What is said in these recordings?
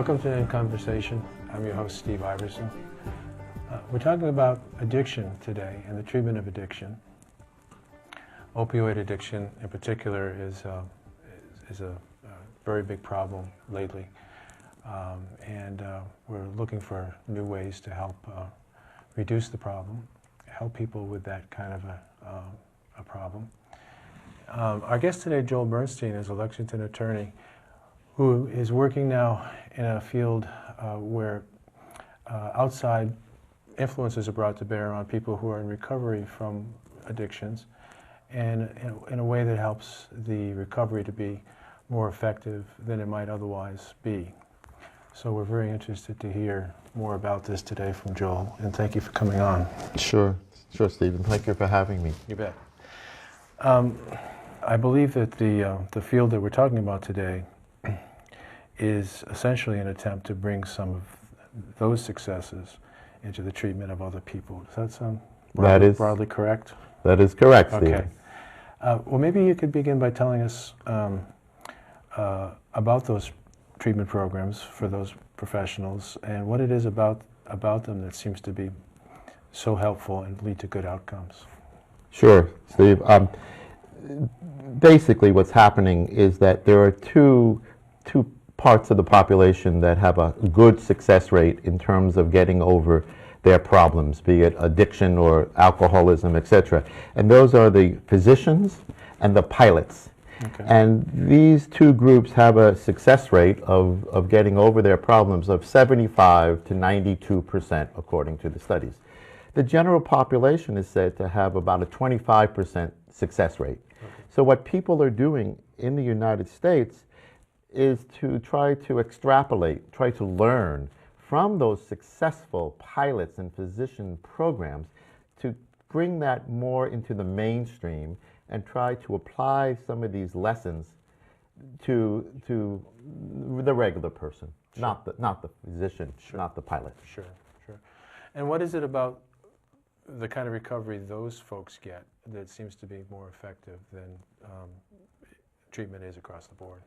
Welcome to In Conversation. I'm your host, Steve Iverson. We're talking about addiction today and the treatment of addiction. Opioid addiction, in particular, is a very big problem lately, and we're looking for new ways to help reduce the problem, help people with that kind of a problem. Our guest today, Joel Bernstein, is a Lexington attorney who is working now in a field where outside influences are brought to bear on people who are in recovery from addictions, and in a way that helps the recovery to be more effective than it might otherwise be. So we're very interested to hear more about this today from Joel, and thank you for coming on. Sure, Stephen. Thank you for having me. You bet. I believe that the field that we're talking about today is essentially an attempt to bring some of those successes into the treatment of other people. Does that sound broadly correct? That is correct, Okay. Stephen. Well, maybe you could begin by telling us about those treatment programs for those professionals and what it is about them that seems to be so helpful and lead to good outcomes. Sure, Steve. Basically, what's happening is that there are two parts of the population that have a good success rate in terms of getting over their problems, be it addiction or alcoholism, etc. And those are the physicians and the pilots. Okay. And these two groups have a success rate of getting over their problems of 75 to 92%, according to the studies. The general population is said to have about a 25% success rate. Okay. So what people are doing in the United States is to try to extrapolate, try to learn from those successful pilots and physician programs to bring that more into the mainstream and try to apply some of these lessons to the regular person, sure. not the physician, sure. Not the pilot. Sure. And what is it about the kind of recovery those folks get that seems to be more effective than treatment is across the board?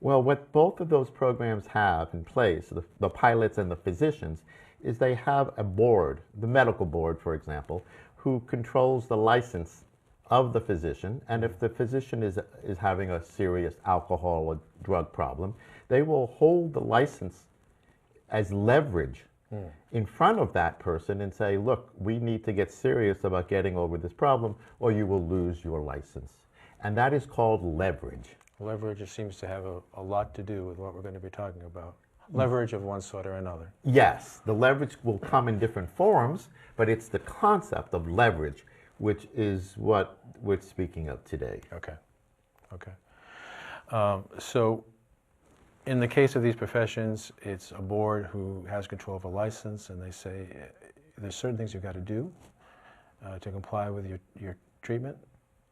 Well, what both of those programs have in place, the pilots and the physicians, is they have a board, the medical board, for example, who controls the license of the physician. And if the physician is having a serious alcohol or drug problem, they will hold the license as leverage in front of that person and say, look, we need to get serious about getting over this problem or you will lose your license. And that is called leverage. Leverage seems to have a lot to do with what we're going to be talking about. Leverage of one sort or another. Yes, the leverage will come in different forms, but it's the concept of leverage, which is what we're speaking of today. Okay. So in the case of these professions, it's a board who has control of a license, and they say there's certain things you've got to do to comply with your treatment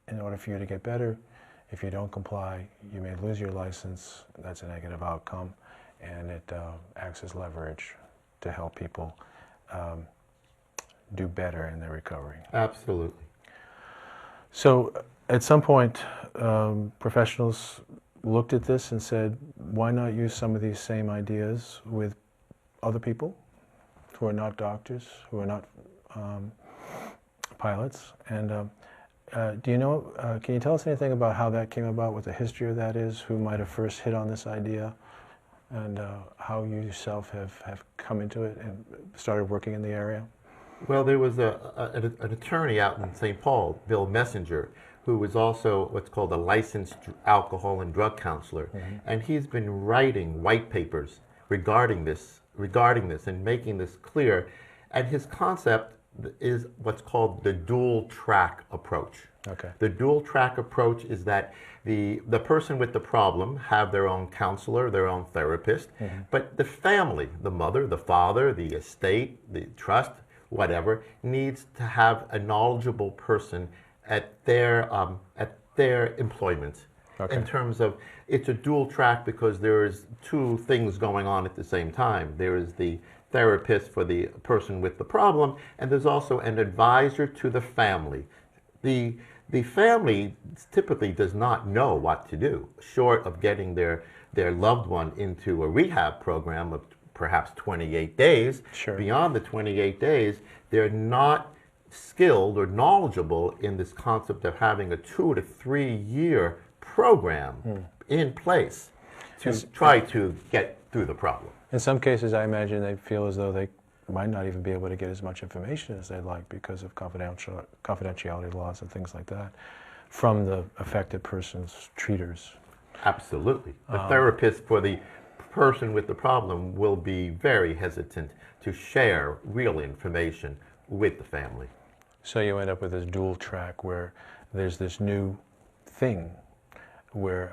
in order for you to get better. If you don't comply, you may lose your license. That's a negative outcome, and it acts as leverage to help people do better in their recovery. Absolutely. So at some point, professionals looked at this and said, why not use some of these same ideas with other people who are not doctors, who are not pilots? And do you know, can you tell us anything about how that came about, what the history of that is, who might have first hit on this idea, and how you yourself have come into it and started working in the area? Well, there was an attorney out in St. Paul, Bill Messenger, who was also what's called a licensed alcohol and drug counselor. Mm-hmm. And he's been writing white papers regarding this and making this clear. And his concept is what's called the dual track approach. Okay. The dual track approach is that the person with the problem have their own counselor, their own therapist, but the family, the mother, the father, the estate, the trust, whatever, needs to have a knowledgeable person at their employment. Okay. In terms of, it's a dual track because there's two things going on at the same time. There is the therapist for the person with the problem, and there's also an advisor to the family. The family typically does not know what to do, short of getting their loved one into a rehab program perhaps 28 days. Sure. Beyond the 28 days, they're not skilled or knowledgeable in this concept of having a 2 to 3 year program in place to try to get through the problem. In some cases, I imagine they feel as though they might not even be able to get as much information as they'd like because of confidentiality laws and things like that from the affected person's treaters. Absolutely. The therapist for the person with the problem will be very hesitant to share real information with the family. So you end up with this dual track where there's this new thing where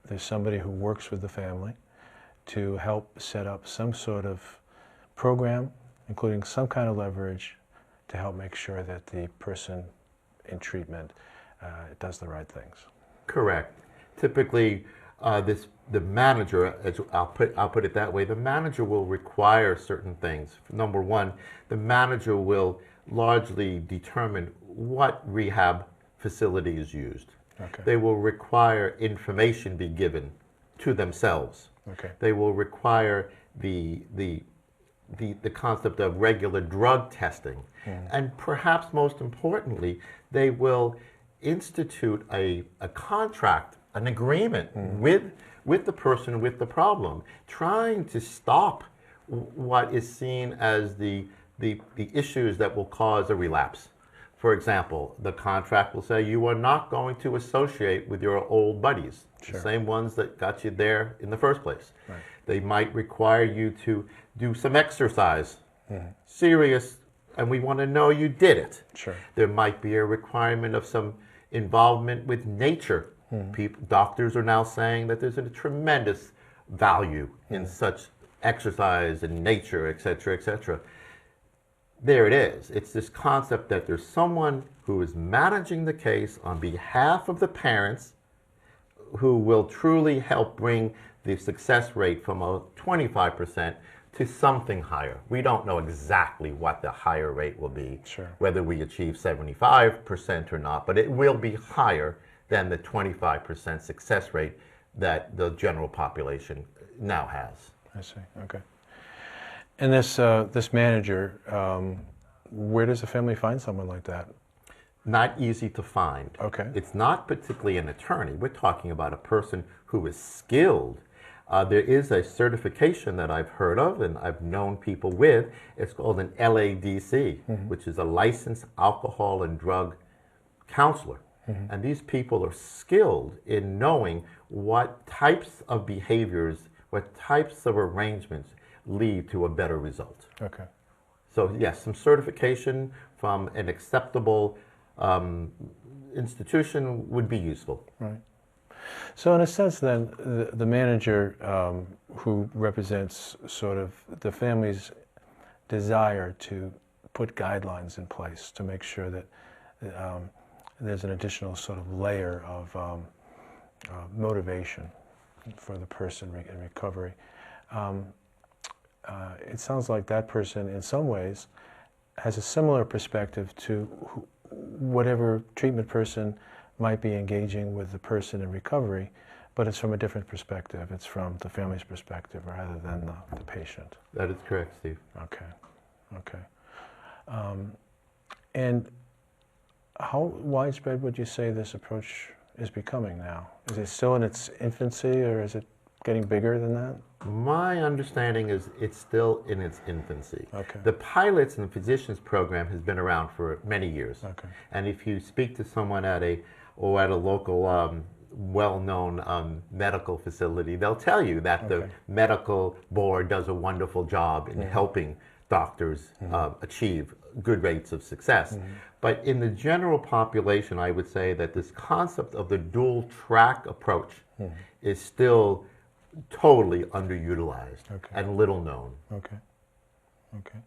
there's somebody who works with the family to help set up some sort of program, including some kind of leverage, to help make sure that the person in treatment does the right things. Correct. Typically, the manager, I'll put it that way, the manager will require certain things. Number one, the manager will largely determine what rehab facility is used. Okay. They will require information be given to themselves. Okay. They will require the concept of regular drug testing. And perhaps most importantly, they will institute a contract, an agreement with the person with the problem, trying to stop what is seen as the issues that will cause a relapse. For example, the contract will say you are not going to associate with your old buddies, Sure. the same ones that got you there in the first place. Right. They might require you to do some exercise, serious, and we want to know you did it. Sure. There might be a requirement of some involvement with nature. Doctors are now saying that there's a tremendous value in such exercise and nature, et cetera, et cetera. There it is. It's this concept that there's someone who is managing the case on behalf of the parents who will truly help bring the success rate from a 25% to something higher. We don't know exactly what the higher rate will be, Sure. whether we achieve 75% or not, but it will be higher than the 25% success rate that the general population now has. I see. Okay. And this manager, where does the family find someone like that? Not easy to find. Okay. It's not particularly an attorney. We're talking about a person who is skilled. There is a certification that I've heard of and I've known people with. It's called an LADC, which is a licensed alcohol and drug counselor. And these people are skilled in knowing what types of behaviors, what types of arrangements lead to a better result. Okay. So yes, some certification from an acceptable institution would be useful. Right. So in a sense then, the manager who represents sort of the family's desire to put guidelines in place to make sure that there's an additional sort of layer of motivation for the person in recovery. It sounds like that person in some ways has a similar perspective to whatever treatment person might be engaging with the person in recovery, but it's from a different perspective. It's from the family's perspective rather than the patient. That is correct, Steve. Okay, okay. And how widespread would you say this approach is becoming now? Is it still in its infancy, or is it getting bigger than that? My understanding is it's still in its infancy. Okay. The pilots and physicians program has been around for many years. Okay. And if you speak to someone at a local well-known medical facility, they'll tell you that the medical board does a wonderful job in helping doctors achieve good rates of success. But in the general population, I would say that this concept of the dual track approach is still totally underutilized and little known. Okay. Okay.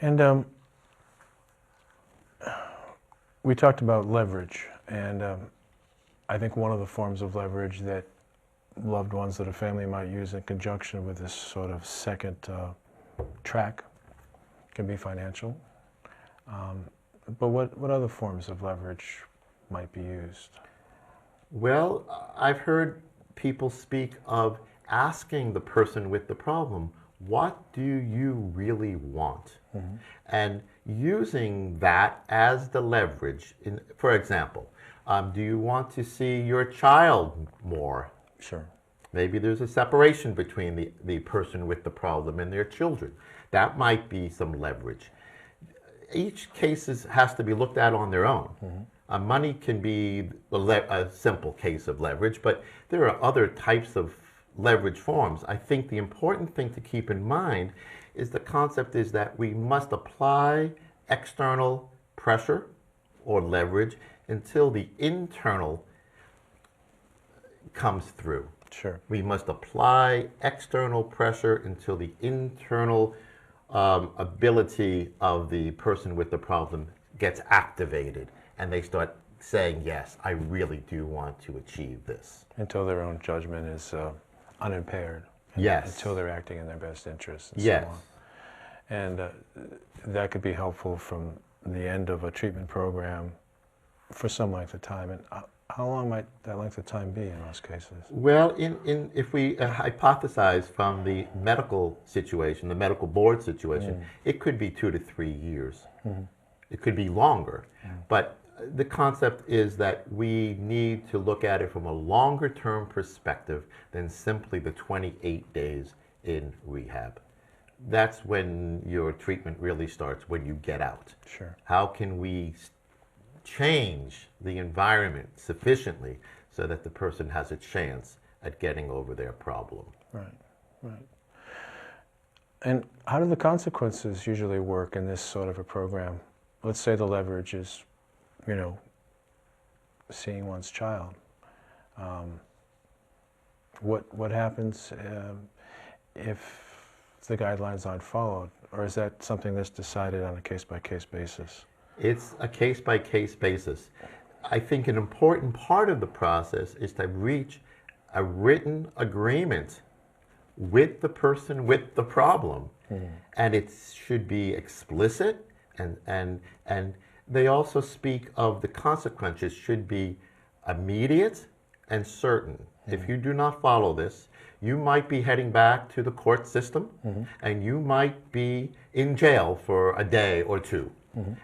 And we talked about leverage, and I think one of the forms of leverage that loved ones that a family might use in conjunction with this sort of second track can be financial. But what other forms of leverage might be used? Well, I've heard people speak of asking the person with the problem, what do you really want? And using that as the leverage. For example, do you want to see your child more? Sure. Maybe there's a separation between the person with the problem and their children. That might be some leverage. Each case has to be looked at on their own. Money can be a simple case of leverage, but there are other types of leverage forms. I think the important thing to keep in mind is the concept is that we must apply external pressure or leverage until the internal comes through. Sure. We must apply external pressure until the internal ability of the person with the problem gets activated and they start saying, yes, I really do want to achieve this. Until their own judgment is unimpaired. Yes. Until they're acting in their best interests and Yes. so on. And that could be helpful from the end of a treatment program for some length of time. And how long might that length of time be in most cases? Well, if we hypothesize from the medical situation, the medical board situation, it could be 2 to 3 years. It could be longer. But the concept is that we need to look at it from a longer term perspective than simply the 28 days in rehab. That's when your treatment really starts, when you get out. Sure. How can we change the environment sufficiently so that the person has a chance at getting over their problem? Right, right. And how do the consequences usually work in this sort of a program? Let's say the leverage is, seeing one's child. What happens if the guidelines aren't followed? Or is that something that's decided on a case-by-case basis? It's a case-by-case basis. I think an important part of the process is to reach a written agreement with the person with the problem. And it should be explicit, and they also speak of the consequences should be immediate and certain. If you do not follow this, you might be heading back to the court system, and you might be in jail for a day or two.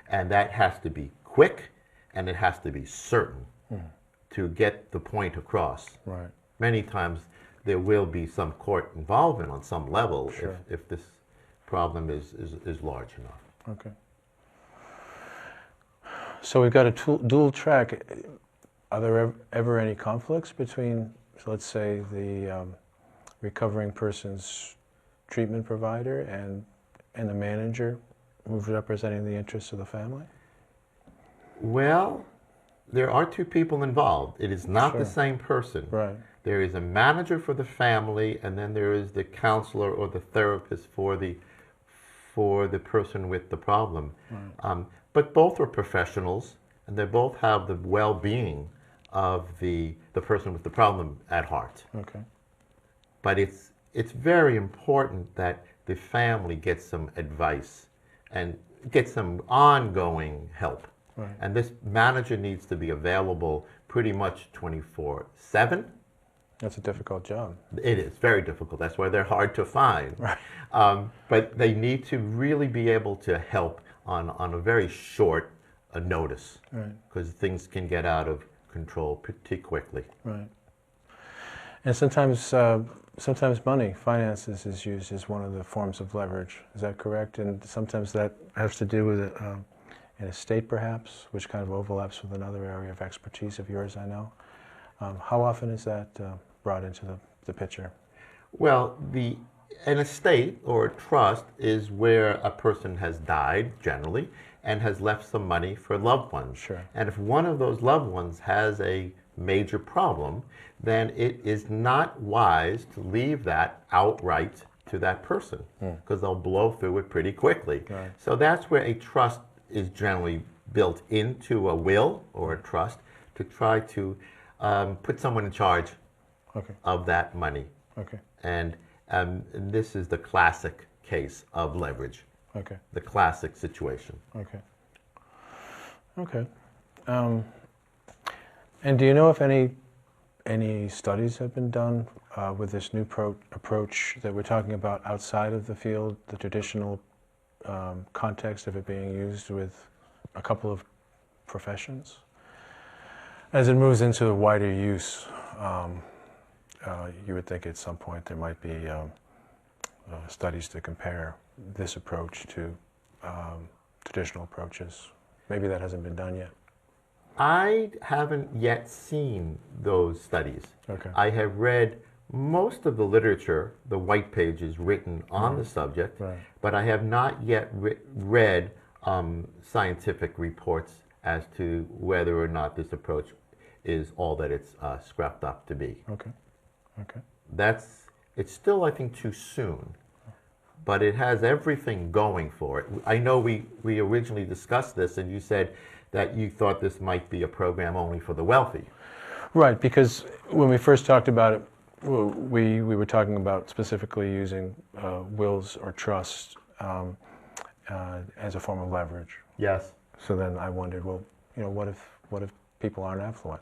And that has to be quick, and it has to be certain to get the point across. Right. Many times there will be some court involvement on some level. Sure. if this problem is large enough. Okay. So we've got a dual track. Are there ever any conflicts between, let's say, the recovering person's treatment provider and the manager who's representing the interests of the family? Well, there are two people involved. It is not the same person. Right. There is a manager for the family, and then there is the counselor or the therapist for the person with the problem. Right. But both are professionals, and they both have the well-being of the person with the problem at heart. Okay. But it's very important that the family gets some advice and get some ongoing help. Right. And this manager needs to be available pretty much 24/7. That's a difficult job. It is very difficult. That's why they're hard to find. Right. But they need to really be able to help on a very short notice. Right. Because things can get out of control pretty quickly. Right. And sometimes money, finances, is used as one of the forms of leverage. Is that correct? And sometimes that has to do with an estate, perhaps, which kind of overlaps with another area of expertise of yours, I know. How often is that brought into the picture? Well, an estate or a trust is where a person has died, generally, and has left some money for loved ones. Sure. And if one of those loved ones has a major problem, then it is not wise to leave that outright to that person, because they'll blow through it pretty quickly. Right. So that's where a trust is generally built into a will or a trust to try to put someone in charge of that money. Okay. And this is the classic case of leverage. Okay. The classic situation. Okay. Okay. And do you know if any studies have been done with this new approach that we're talking about outside of the field, the traditional context of it being used with a couple of professions? As it moves into the wider use, you would think at some point there might be studies to compare this approach to traditional approaches. Maybe that hasn't been done yet. I haven't yet seen those studies. Okay. I have read most of the literature, the white pages written on the subject, Right. but I have not yet read scientific reports as to whether or not this approach is all that it's scrapped up to be. Okay. Okay. It's still, I think, too soon, but it has everything going for it. I know we originally discussed this, and you said that you thought this might be a program only for the wealthy. Right, because when we first talked about it, we were talking about specifically using wills or trusts as a form of leverage. Yes. So then I wondered, well, what if people aren't affluent?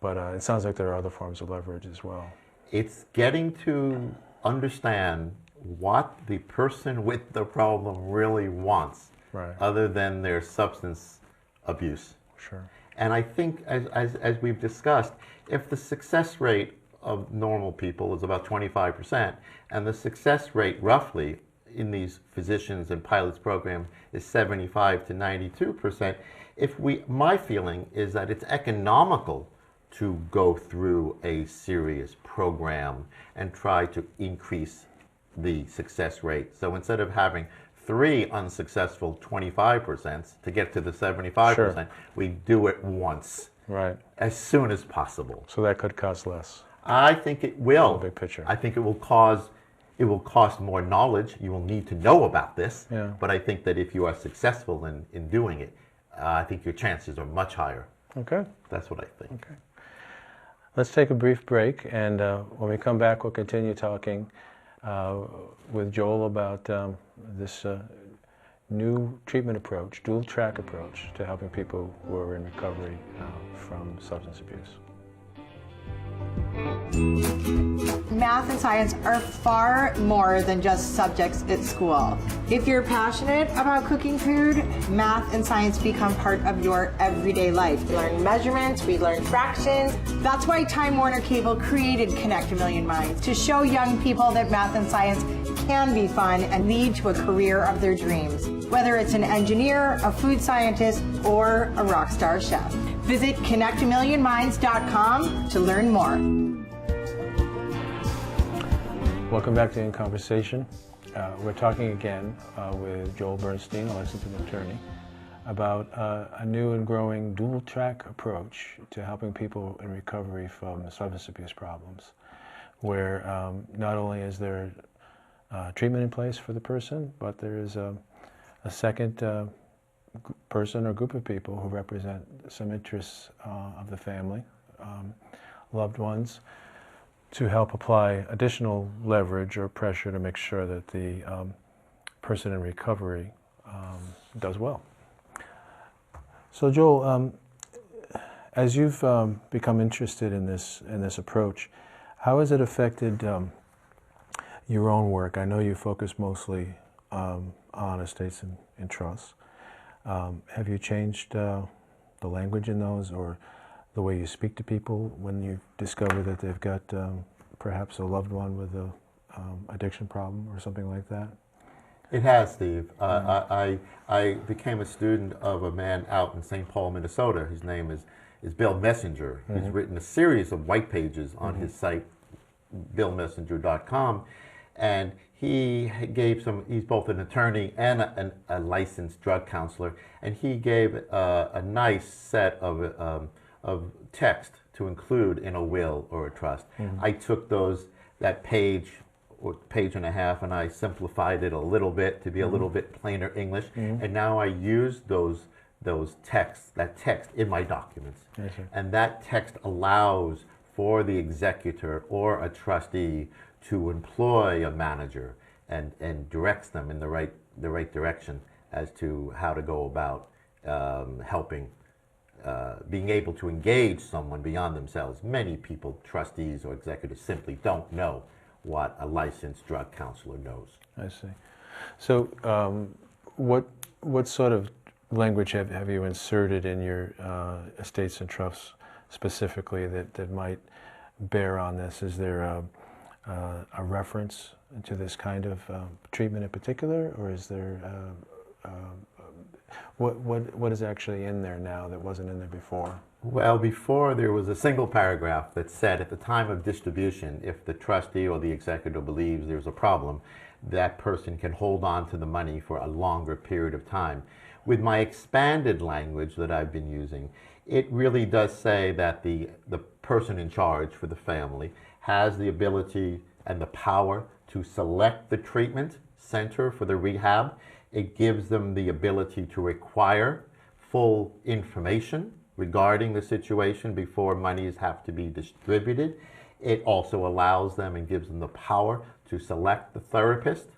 But it sounds like there are other forms of leverage as well. It's getting to understand what the person with the problem really wants, Right. other than their substance abuse. Sure. And I think, as we've discussed, if the success rate of normal people is about 25%, and the success rate roughly in these physicians and pilots programs is 75 to 92%, my feeling is that it's economical to go through a serious program and try to increase the success rate. So instead of having 3 unsuccessful 25% to get to the 75%, Sure. we do it once, Right. as soon as possible. So that could cost less. I think it will. The big picture. I think it will cost more knowledge. You will need to know about this. Yeah. But I think that if you are successful in doing it, I think your chances are much higher. Okay. That's what I think. Okay. Let's take a brief break, and when we come back, we'll continue talking with Joel about this new treatment approach, dual track approach to helping people who are in recovery from substance abuse. Math and science are far more than just subjects at school. If you're passionate about cooking food, math and science become part of your everyday life. We learn measurements, we learn fractions. That's why Time Warner Cable created Connect a Million Minds, to show young people that math and science can be fun and lead to a career of their dreams. Whether it's an engineer, a food scientist, or a rock star chef. Visit connectamillionminds.com to learn more. Welcome back to In Conversation. We're talking again with Joel Bernstein, a licensed attorney, about a new and growing dual-track approach to helping people in recovery from substance abuse problems, where not only is there treatment in place for the person, but there is a second person or group of people who represent some interests of the family, loved ones, to help apply additional leverage or pressure to make sure that the person in recovery does well. So Joel, as you've become interested in this approach, how has it affected your own work? I know you focus mostly on estates and trusts. Have you changed the language in those, or the way you speak to people when you discover that they've got perhaps a loved one with a addiction problem or something like that? It has, Steve. I became a student of a man out in St. Paul, Minnesota. His name is Bill Messenger. He's written a series of white pages on his site, billmessenger.com, and he gave he's both an attorney and a licensed drug counselor, and he gave a nice set of text to include in a will or a trust. I took that page or page and a half, and I simplified it a little bit to be a little bit plainer English, and now I use that text in my documents. And that text allows for the executor or a trustee to employ a manager and directs them in the right direction as to how to go about helping being able to engage someone beyond themselves. Many people, trustees or executives, simply don't know what a licensed drug counselor knows. I see. So what sort of language have you inserted in your estates and trusts specifically that might bear on this? Is there a reference to this kind of treatment in particular, or is there what is actually in there now that wasn't in there before? Well, before there was a single paragraph that said at the time of distribution, if the trustee or the executor believes there's a problem, that person can hold on to the money for a longer period of time. With my expanded language that I've been using, it really does say that the person in charge for the family has the ability and the power to select the treatment center for the rehab. It gives them the ability to require full information regarding the situation before monies have to be distributed. It also allows them and gives them the power to select the therapist.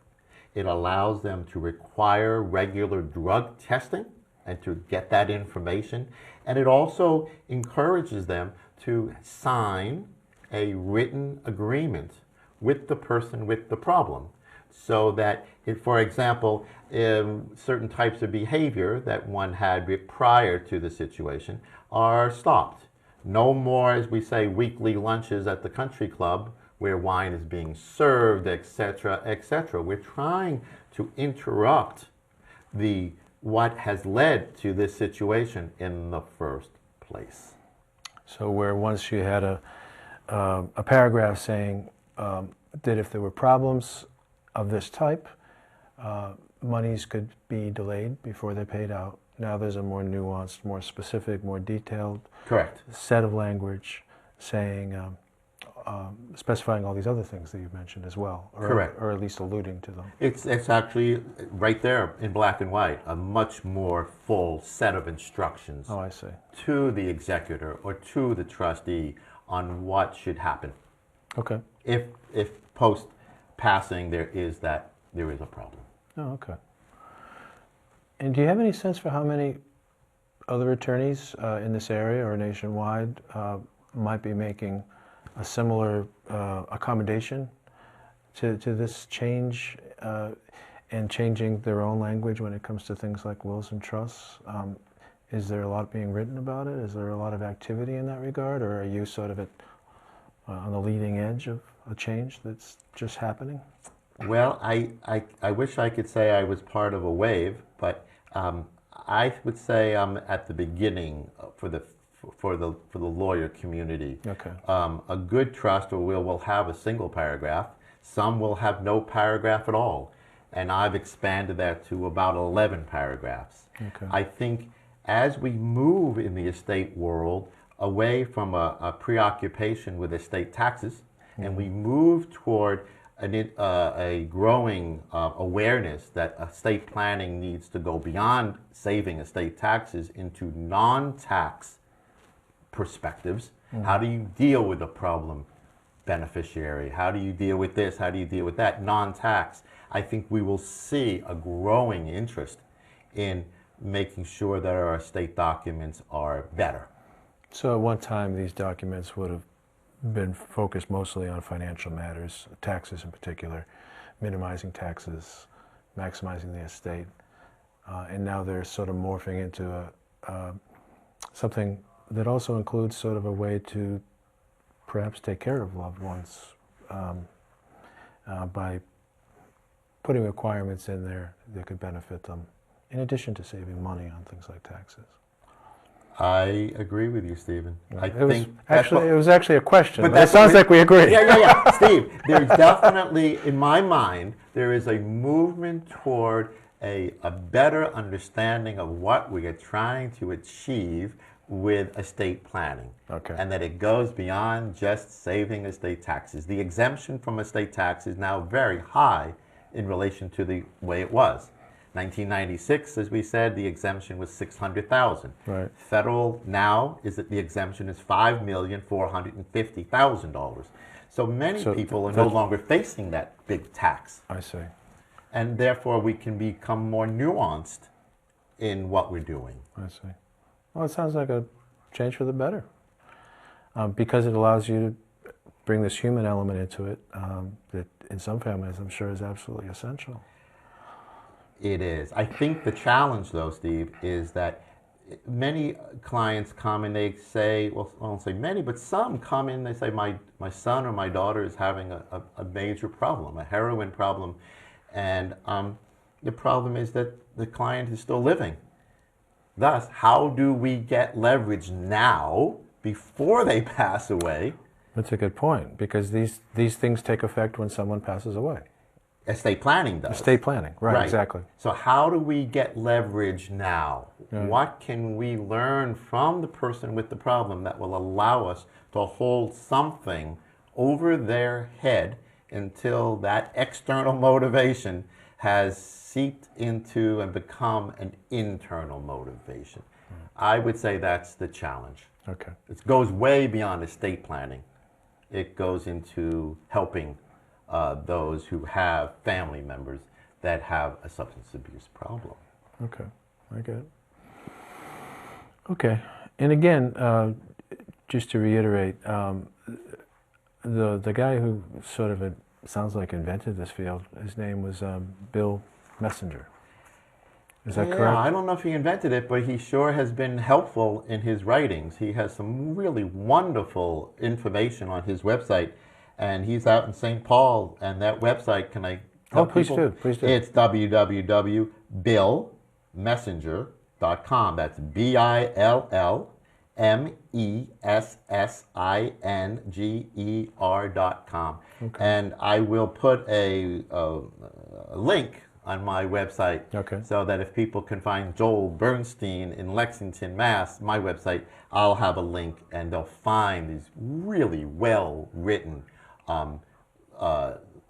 It allows them to require regular drug testing and to get that information. And it also encourages them to sign a written agreement with the person with the problem, so that, if, for example, certain types of behavior that one had prior to the situation are stopped. No more, as we say, weekly lunches at the country club where wine is being served, etc., etc. We're trying to interrupt what has led to this situation in the first place. So where once you had a paragraph saying that if there were problems of this type, monies could be delayed before they're paid out. Now there's a more nuanced, more specific, more detailed Correct. set of language saying, specifying all these other things that you mentioned as well, or, Correct. or at least alluding to them. It's actually right there in black and white, a much more full set of instructions Oh, I see. to the executor or to the trustee on what should happen Okay. if post passing there is a problem. Oh, okay. And do you have any sense for how many other attorneys in this area or nationwide might be making a similar accommodation to this change and changing their own language when it comes to things like wills and trusts? Is there a lot being written about it? Is there a lot of activity in that regard, or are you sort of on the leading edge of a change that's just happening? Well, I wish I could say I was part of a wave, but I would say I'm at the beginning for the lawyer community. Okay. A good trust or will have a single paragraph. Some will have no paragraph at all, and I've expanded that to about 11 paragraphs. Okay. I think as we move in the estate world away from a preoccupation with estate taxes, and we move toward a growing awareness that estate planning needs to go beyond saving estate taxes into non-tax perspectives. How do you deal with a problem beneficiary? How do you deal with this? How do you deal with that? Non-tax. I think we will see a growing interest in making sure that our estate documents are better. So at one time, these documents would have been focused mostly on financial matters, taxes in particular, minimizing taxes, maximizing the estate, and now they're sort of morphing into something that also includes sort of a way to perhaps take care of loved ones by putting requirements in there that could benefit them, in addition to saving money on things like taxes. I agree with you, Stephen. It was actually a question, but it sounds like we agree. Yeah. Steve, there's definitely, in my mind, there is a movement toward a better understanding of what we are trying to achieve with estate planning. Okay. And that it goes beyond just saving estate taxes. The exemption from estate tax is now very high in relation to the way it was. 1996, as we said, the exemption was $600,000. Right. Federal now is that the exemption is $5,450,000. So many people are no longer facing that big tax. I see. And therefore we can become more nuanced in what we're doing. I see. Well, it sounds like a change for the better, because it allows you to bring this human element into it that in some families I'm sure is absolutely essential. It is. I think the challenge, though, Steve, is that many clients come and they say, well, I won't say many, but some come in and they say, my son or my daughter is having a major problem, a heroin problem, and the problem is that the client is still living. Thus, how do we get leverage now before they pass away? That's a good point, because these things take effect when someone passes away. Estate planning does. Estate planning, right, exactly. So how do we get leverage now? Right. What can we learn from the person with the problem that will allow us to hold something over their head until that external motivation has seeped into and become an internal motivation? I would say that's the challenge. Okay. It goes way beyond estate planning. It goes into helping those who have family members that have a substance abuse problem. Okay, I get it. Okay, and again, just to reiterate, the guy who sort of sounds like invented this field, his name was Bill Messenger. Is that correct? I don't know if he invented it, but he sure has been helpful in his writings. He has some really wonderful information on his website, and he's out in St. Paul, and that website, can I tell please people? do, please do. It's www.billmessenger.com. That's BILLMESSINGER.com. Okay. And I will put a link on my website, okay, so that if people can find Joel Bernstein in Lexington, Mass, my website, I'll have a link and they'll find these really well-written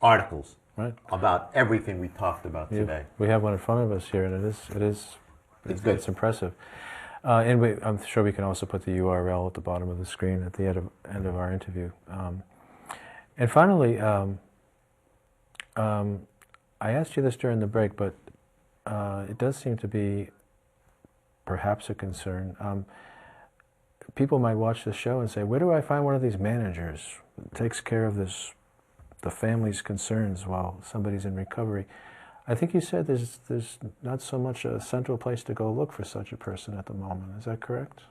articles about everything we talked about today. We have one in front of us here, and it's good. It's impressive. And I'm sure we can also put the URL at the bottom of the screen at the end of our interview. And finally, I asked you this during the break, but it does seem to be perhaps a concern. People might watch the show and say, where do I find one of these managers that takes care of the family's concerns while somebody's in recovery? I think you said there's not so much a central place to go look for such a person at the moment. Is that correct?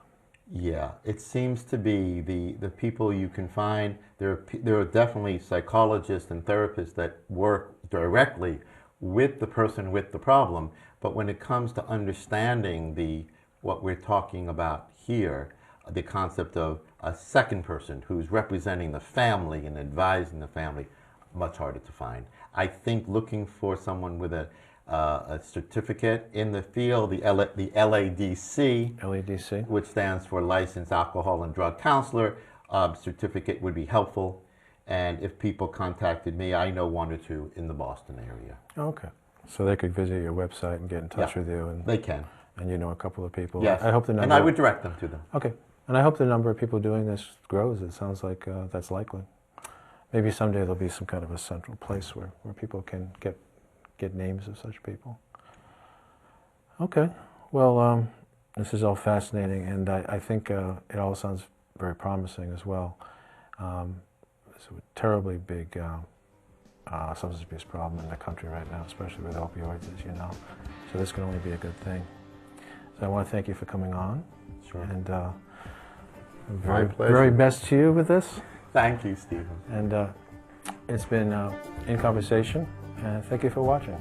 Yeah, it seems to be the people you can find. There are definitely psychologists and therapists that work directly with the person with the problem, but when it comes to understanding what we're talking about here, the concept of a second person who's representing the family and advising the family, much harder to find. I think looking for someone with a certificate in the field, the LADC, which stands for Licensed Alcohol and Drug Counselor, certificate would be helpful. And if people contacted me, I know one or two in the Boston area. Okay. So they could visit your website and get in touch with you. And they can. And you know a couple of people. Yes. I hope the number. And I would direct them to them. Okay. And I hope the number of people doing this grows. It sounds like that's likely. Maybe someday there'll be some kind of a central place where people can get names of such people. Okay. Well, this is all fascinating, and I think it all sounds very promising as well. It's a terribly big substance abuse problem in the country right now, especially with opioids, as you know. So this can only be a good thing. So I want to thank you for coming on. Sure. And My pleasure. very best to you with this. Thank you, Stephen. And it's been In Conversation, and thank you for watching.